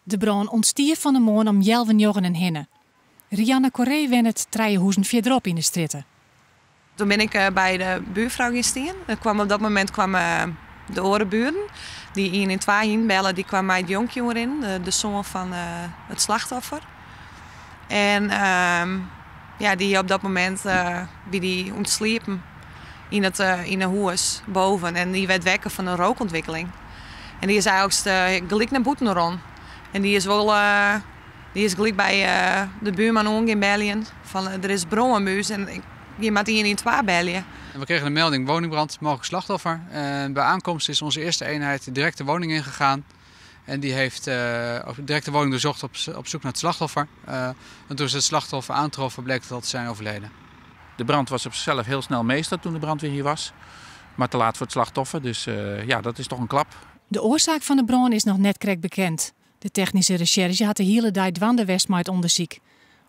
De brand ontstierf van de morgen om 11 en hinnen. Rianne Corré wen het 3 huizen verderop in de stritten. Toen ben ik bij de buurvrouw gestaan. Op dat moment kwamen de orenburen. Die 1 en 2 inbellen, die kwam mij het jonkjongen in. De zoon van het slachtoffer. En die op dat moment wie die ontsliepen in een huis boven. En die werd wekker van een rookontwikkeling. En die is eigenlijk gelijk naar boeten rond. En die is wel gelijk bij de buurman in België. Van er is bronnenbuis en je moet 1 en 2 bellen. We kregen een melding woningbrand, mogelijk slachtoffer. Bij aankomst is onze eerste eenheid direct de woning ingegaan. En die heeft direct de woning doorzocht op zoek naar het slachtoffer. En toen ze het slachtoffer aantroffen, bleek dat te zijn overleden. De brand was op zichzelf heel snel meester toen de brandweer hier was. Maar te laat voor het slachtoffer, dus dat is toch een klap. De oorzaak van de brand is nog net correct bekend. De technische recherche had de hele dag dwande Westmaat onderzoek.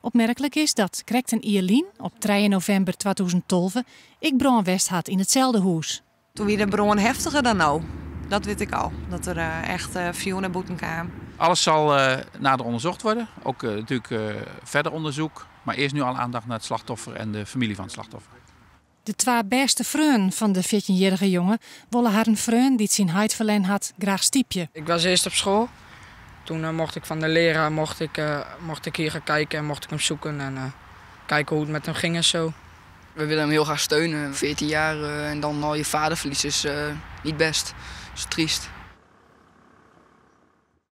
Opmerkelijk is dat correct een Ierlien op 3 november 2012 ik brand West had in hetzelfde huis. Toen weer de brand heftiger dan nou. Dat weet ik al. Dat er echt veel naar boeten kwam. Alles zal nader onderzocht worden. Ook natuurlijk verder onderzoek. Maar eerst nu al aandacht naar het slachtoffer en de familie van het slachtoffer. De 2 beste vrienden van de 14-jarige jongen willen haar een vriend die het zijn huid verlenen had graag stiepje. Ik was eerst op school. Toen mocht ik van de leraar mocht ik hier gaan kijken en mocht ik hem zoeken en kijken hoe het met hem ging en zo. We willen hem heel graag steunen. 14 jaar en dan al je vader verliezen is niet best. Dat is triest.